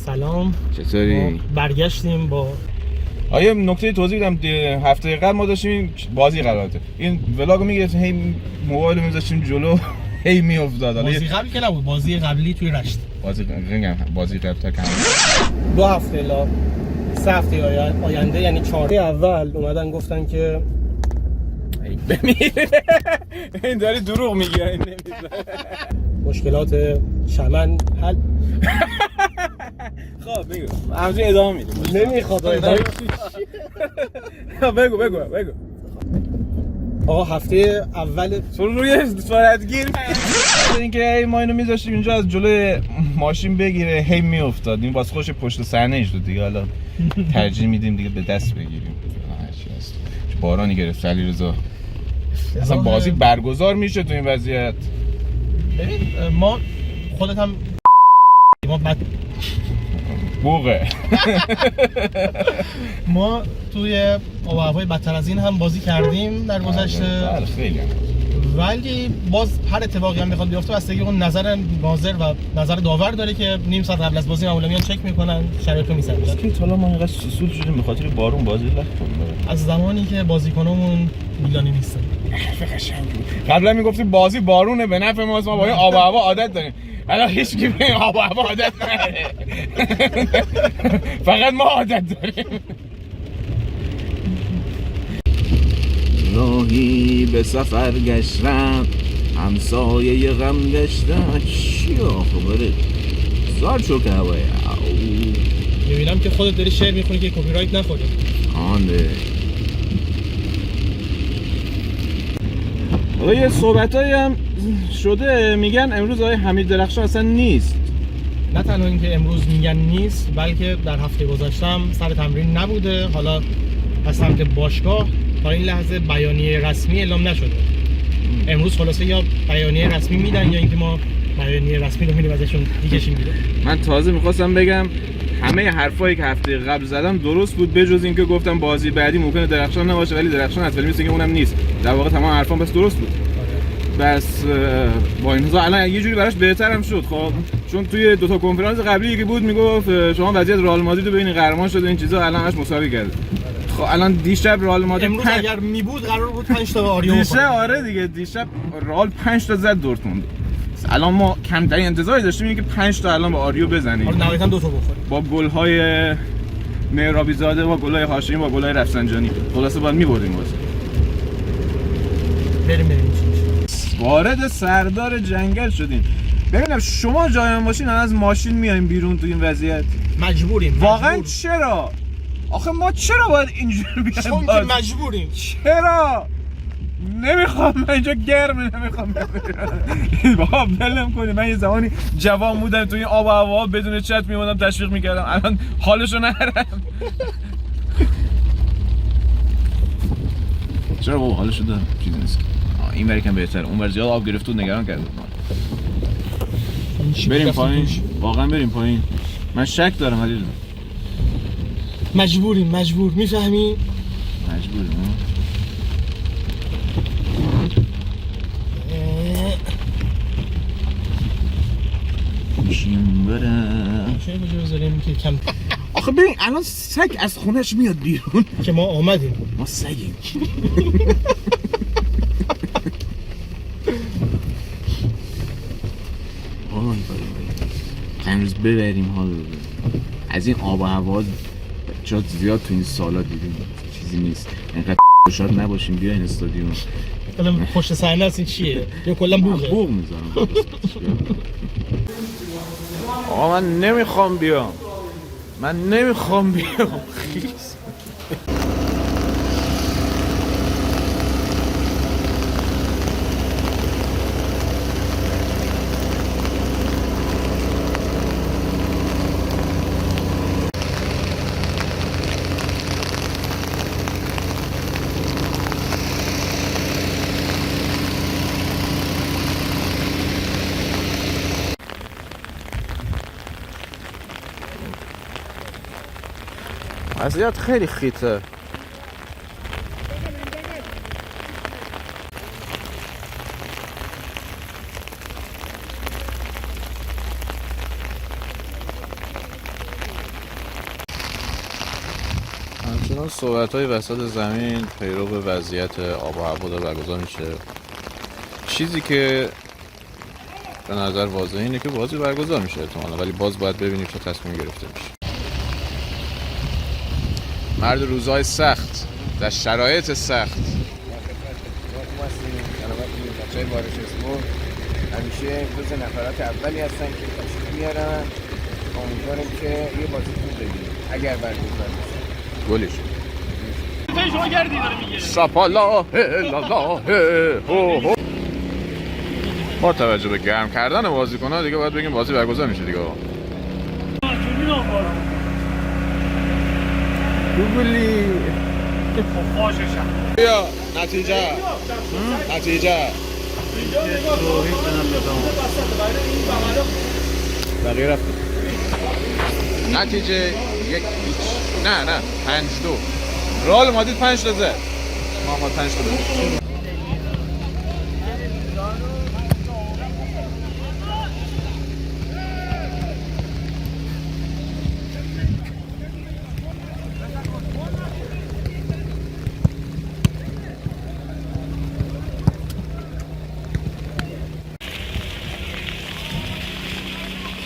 سلام. چطوری؟ برگشتیم با آیا نکته توضیح بدم هفته قبل ما داشتیم بازی قراراته. این ولاگو میگرفتیم هی موبایل میذاشتیم جلو هی میافتاد. بازی قبل که نبود، بازی قبلی توی رشت. بازی قبل تا کم 2 هفته الا 3 هفته آینده، یعنی 4 اول اومدن گفتن که بمیر. این داری دروغ میگی. مشکلات شمن حل. خب بگو همونجوری ادامه میدیم. نمیخواد بگو آقا هفته اول تو روی فرادگیر اینکه ما اینو میذاشتیم اینجا از جلوی ماشین بگیره هی میافتاد. این واسه خوش پشت صحنه اجرا دیگه. حالا ترجیح میدیم دیگه به دست بگیریم. هرچی هست. بارانی گرفت علیرضا. اصلا بازی برگزار میشه تو این وضعیت. ببین ما خودت هم ما بوقه. ما توی آب و هوای بدتر از این هم بازی کردیم در گذشته. بله خیلی هم. ولی باز هر اتفاقی هم بخواد بیفته بستگی اون نظر ناظر و نظر داور داره که نیم ساعت قبل از بازی معمولا میان چک میکنن، شرایط رو میسنجن. که حالا ما اینقدر سوسول شدیم به خاطر بارون بازی لختم. از زمانی که بازیکنامون میلانی نیستن. قبلا میگفتیم بازی بارونه به نفع ماست، ما با این آب و هوا عادت داریم. الان هیچ کی به آب و هوا عادت نداره. فقط ما عادت داریم. راهی به سفر گشتم، همسایه غم گشتم. چی خبره؟ زار چوک هوای. میبینم که خودت داری شعر میخونی که کپی رایت نخوره. آنده. حالا یه صحبتایی هم شده میگن امروز آقای حمید درخشان اصلا نیست. نه تنها اینکه امروز میگن نیست، بلکه در هفته گذشتم سر تمرین نبوده. حالا از سمت باشگاه تا این لحظه بیانیه رسمی اعلام نشده. امروز خلاصه یا بیانیه رسمی میدن یا اینکه ما بیانیه رسمی رو میدیم ازشون میکشیم بیرون. من تازه میخواستم بگم همه حرفایی که هفته قبل زدم درست بود بجز اینکه گفتم بازی بعدی ممکنه درخشان نباشه ولی درخشان هست، ولی مثل اینکه اونم نیست. در واقع تمام حرفام بس درست بود. بس با این الان یه جوری براش بهترم شد. خب چون توی 2 تا کنفرانس قبلی که بود میگفت شما وضعیت رئال مادرید رو ببینید قهرمان شده این چیزا، الان همش مساوی کرده. خب الان دیشب رئال مادرید امروز اگر میبود قرار بود 5 تا آریو دیشب آره دیگه دیشب رئال 5 تا زد دورتموند. الان ما کمترین انتظاری داشتیم اینکه 5 تا الان به آریو بزنیم. حالا نهایتا 2 تا بخوره. با گل‌های مهرابی زاده با گل‌های هاشمی با گل‌های رفسنجانی. خلاصه باید می‌بردیم واسه. بریم وارد سردار جنگل شدیم. ببینم شما جای من باشین از ماشین میایم بیرون تو این وضعیت. مجبوریم. واقعا چرا؟ آخه ما چرا باید اینجوری بیایم؟ چون که مجبوریم. چرا؟ نمیخوام، من اینجا گرمه، نمیخوام. بابا ولم کنی. من یه زمانی جوان بودم تو این آب و هوا بدون چت میومدم تشویق میکردم، الان حالشو نرم. چرا بابا حالشو دارم؟ چیزی نیست. این وری کم بهتره، اون ور زیاد آب گرفت و نگران کرده. بریم پایین، واقعا بریم پایین. من شک دارم علی جون. مجبور میفهمی؟ مجبوریم. میشیم برم. چه کجا بذاریم که کم. آخه ببین الان سگ از خونش میاد بیرون که ما آمدیم. ما سگیم. امروز ببریم حال از این آب و هوا جات زیاد تو این سالا دیدیم، چیزی نیست. اینقدر شاد نباشیم بیاین استادیوم. الان پشت صحنه است این چیه؟ یا کلا بوقه؟ بوق میذارم. آقا من نمیخوام بیام. خیس. وضعیت خیلی خیته. اینا صحبت‌های وسط زمین پیرو به وضعیت آب و هوا داره برگزار میشه. چیزی که به نظر واضحه اینه که بازی برگزار میشه احتمالاً، ولی باز باید ببینیم چه تصمیم گرفته میشه. مرد روزهای سخت در شرایط سخت. بچه‌های بارش اسپورت همیشه روز نفرات اولی هستن که تشریف میارن. امیدواریم که یه بازی خوب ببینیم اگر برگزار بشه. گلش سپالا با توجه به گرم کردن بازیکن‌ها دیگه باید بگیم بازی برگزار میشه دیگه. گوگلی بیا نتیجه بقیه رفت نتیجه 1-0 نه 5-2 رئال مادرید 5 تا زد. ما 5 تا زد.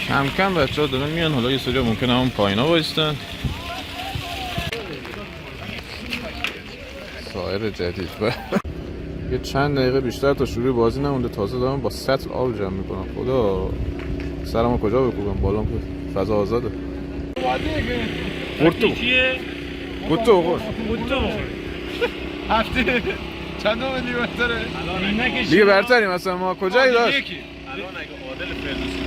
کم کم بچه ها دارن میان، حالا یه سری ممکنه همون پایین ها بایستن. سایر جدید یه چند دقیقه بیشتر تا شروع بازی نمونده، تازه دارم با سطل آب جمع میکنم. خدا سرمو کجا بکوبم، بالام که فضا آزاده. گوتو هفته چند میلیمتره دیگه برتریم اصلا. ما کجایی داشت؟ الان اگه عادل فردوسی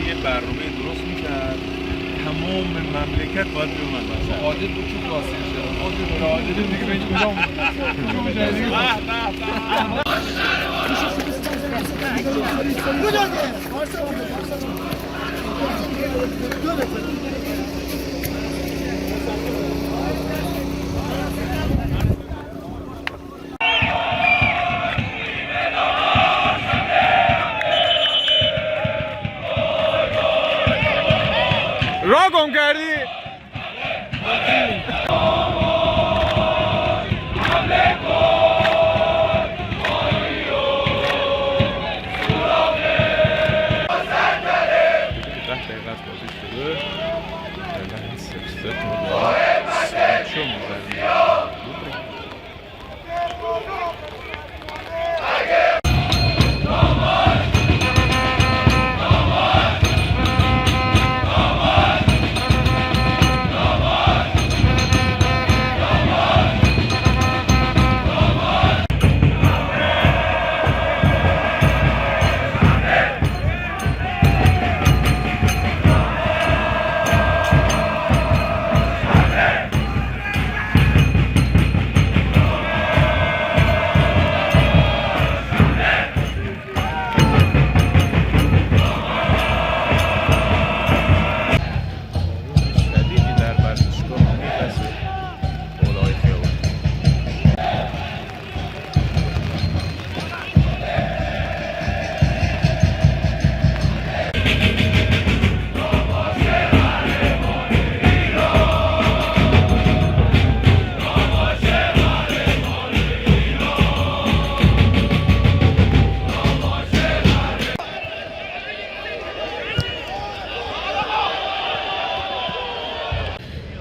یه برنامه درست میکرد تمام مملکت باید بیومد مثلا. عادل بود چون واسه شد عادل دیگه به هیچ کجا را گم کردی؟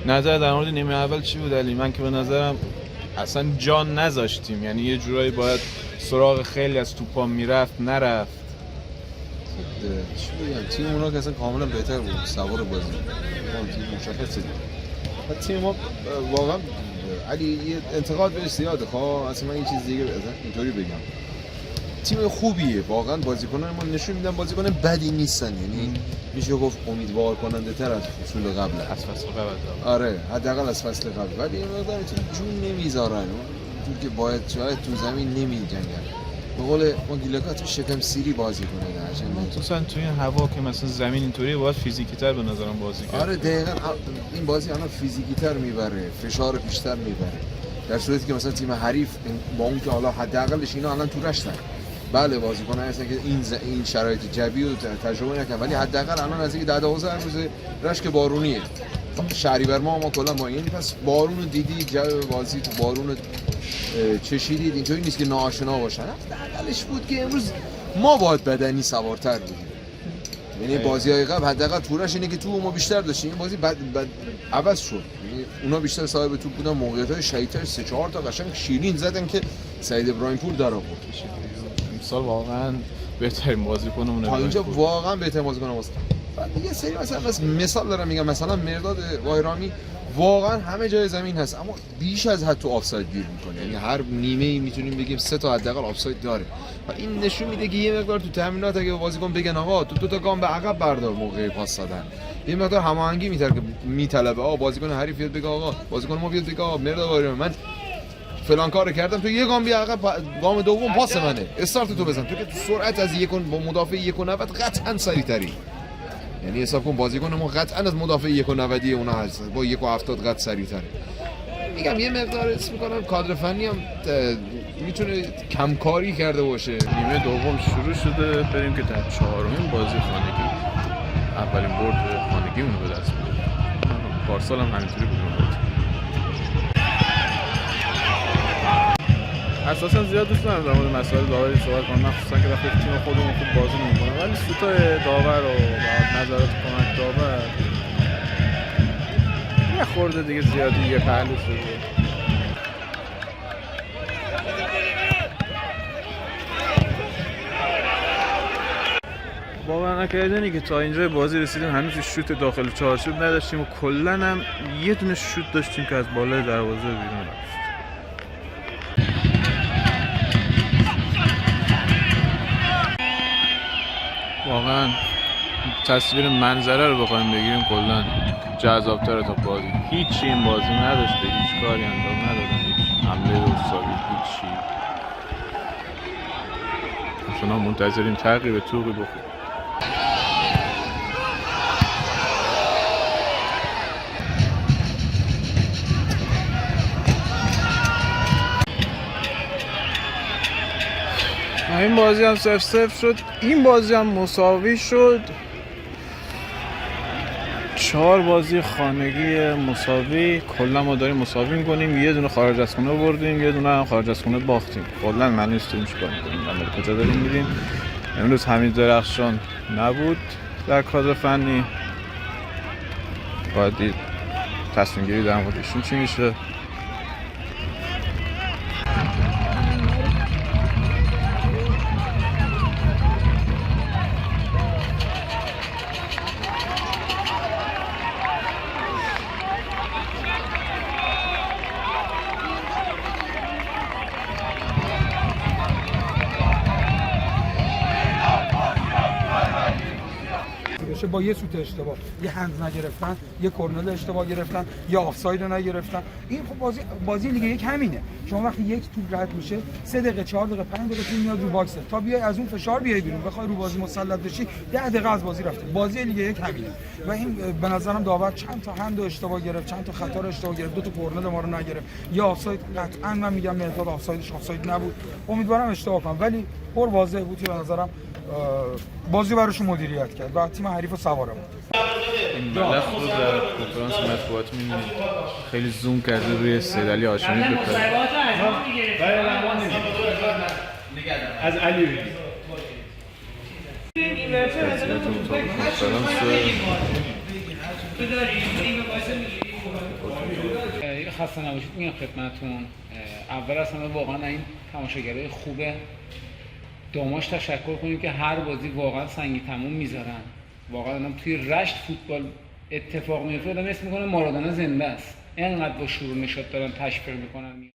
نظر در مورد نیمه اول چی بود علی؟ من که به نظرم اصلا جان نذاشتیم، یعنی یه جورایی باید سراغ خیلی از توپا میرفت نرفت. چی بگم، تیم اونا که اصلا کاملا بهتر بود، سوار بازی تیم مشخصه. تیم ما واقعا علی یه انتقاد بهش زیاده. خب اصلا من این چیز دیگه اینطوری بگم، تیم خوبیه واقعا، بازیکنان ما نشون میدن بازیکن بدی نیستن، یعنی میشه گفت امیدوار کننده تر از فصل قبل، از فصل قبل. آره حداقل از فصل قبل، ولی این مقدار جون نمیذارن، اون که باید شاید تو زمین نمیجنگن. به قول ما گیلکات شکم سیری بازی کنه درجن. خصوصا توی این هوا که مثلا زمین اینطوریه باید فیزیکی تر به نظرم بازی کنه. آره دقیقاً این بازی الان فیزیکی تر میبره، فشار بیشتر میبره، در صورتی که مثلا تیم حریف با اون که حالا حداقلش اینا الان تو رشتن، بله بازیکن‌ها هستن که این شرایط جوی و تجربه نکردن، ولی حداقل الان از اینکه 10-12 روز رشک بارونیه، شهریور ما کلا ما یعنی پس بارون رو دیدی، جو بازی تو بارون چشیدید، اینطوری نیست که ناآشنا باشن. حداقلش بود که امروز ما باید بدنی سوارتر بودیم. یعنی بازی‌های قبل حداقل تورش اینه که تو ما بیشتر داشتیم، این بازی بد عوض شد. یعنی اونا بیشتر صاحب توپ بودن، موقعیت‌های شیطان 3-4 تا قشنگ شیرین زدن که سعید ابراهیم‌پور در آورد. امسال واقعا بهترین بازیکنمونه. تا اینجا واقعا بهترین بازیکن واسه. بعد یه سری مثال دارم میگم، مثلا مرداد وایرامی واقعا همه جای زمین هست اما بیش از حد تو آفساید گیر میکنه. یعنی هر نیمه‌ای میتونیم بگیم 3 تا حداقل آفساید داره و این نشون میده که یه مقدار تو تمرینات اگه بازیکن بگن آقا تو 2 تا گام به عقب بردار موقع پاس دادن، یه مقدار هماهنگی میطلبه. آقا بازیکن حریف بیاد بگه آقا بازیکن ما بیاد بگه آقا مرداد وایرامی من فلان کارو کردم، تو یه گام بیا عقب، گام دوم پاس منه، استارت تو بزن، تو که سرعت از با مدافع 1.90 قطعا سریع‌تری. یعنی حساب کن بازیکن ما قطعا از مدافع 1.90 اونا هست، با 1.70 قد سریع‌تره. میگم یه مقدار اسم می‌کنم کادر فنی هم میتونه کمکاری کرده باشه. نیمه دوم شروع شده، بریم که در 4مین بازی خانگی اولین برد خانگیمون رو به دست بیاریم. پارسال هم همینطوری بود. اساسا زیاد دوست ندارم در مورد مسائل داوری صحبت کنم، مخصوصا که وقتی تیم خودمون خوب بازی نمی‌کنه، ولی سوتای داور و نظرات کمک داور یه خورده دیگه زیادی یه پهلو شده. باور نکردنی که تا اینجای بازی رسیدیم هنوز شوت داخل چارچوب نداشتیم و کلاً هم یه دونه شوت داشتیم که از بالای دروازه بیرون رفت. واقعا تصویر منظره رو بخوایم بگیریم کلا جذاب‌تره تا بازی. هیچی این بازی نداشته، هیچ کاری انجام ندادن، هیچ حمله درستابی، هیچی. شما منتظرین تغییر توقی بخوریم. این بازی هم 0-0 شد، این بازی هم مساوی شد. 4 بازی خانگی مساوی، کلا ما داریم مساوی می‌کنیم. یه دونه خارج از خونه بردیم، یه دونه هم خارج از خونه باختیم. کلا من نیستیم چیکار می‌کنیم، کجا داریم میریم. امروز حمید درخشان نبود در کادر فنی، باید دید تصمیم گیری در موردشون چی میشه. با یه سوت اشتباه، یه هند نگرفتن، یه کرنل اشتباه گرفتن، یا آفساید نگرفتن. این خب بازی لیگ یک همینه. شما وقتی یک توپ رد میشه 3 دقیقه 4 دقیقه 5 دقیقه تیم میاد رو باکس، تا بیای از اون فشار بیای بیرون بخوای رو بازی مسلط بشی 10 دقیقه از بازی رفته. بازی لیگ یک همینه و این به نظرم داور چند تا هند اشتباه گرفت، چند تا خطا اشتباه گرفت، 2 تا کرنل ما رو نگرفت، یا آفساید. قطعا من میگم مرداد آفساید نبود، امیدوارم اشتباه کنم، ولی پر واضح بود که به نظرم بازی براشون مدیریت کرد و تیم حریف رو سواره بود. این ملخ رو در کنفرانس مطبوعاتی می‌بینید خیلی زوم کرده روی سید علی هاشمی بکنه. از علی بگید خسته نباشید میگم خدمتتون. اول از همه واقعا این تماشاگرای خوبه داماش تشکر کنیم که هر بازی واقعا سنگی تموم میذارن. واقعا الان توی رشت فوتبال اتفاق میفته، آدم اسم میکنه مارادونا زنده است، اینقدر با شور و نشاط دارن تشویق میکنن.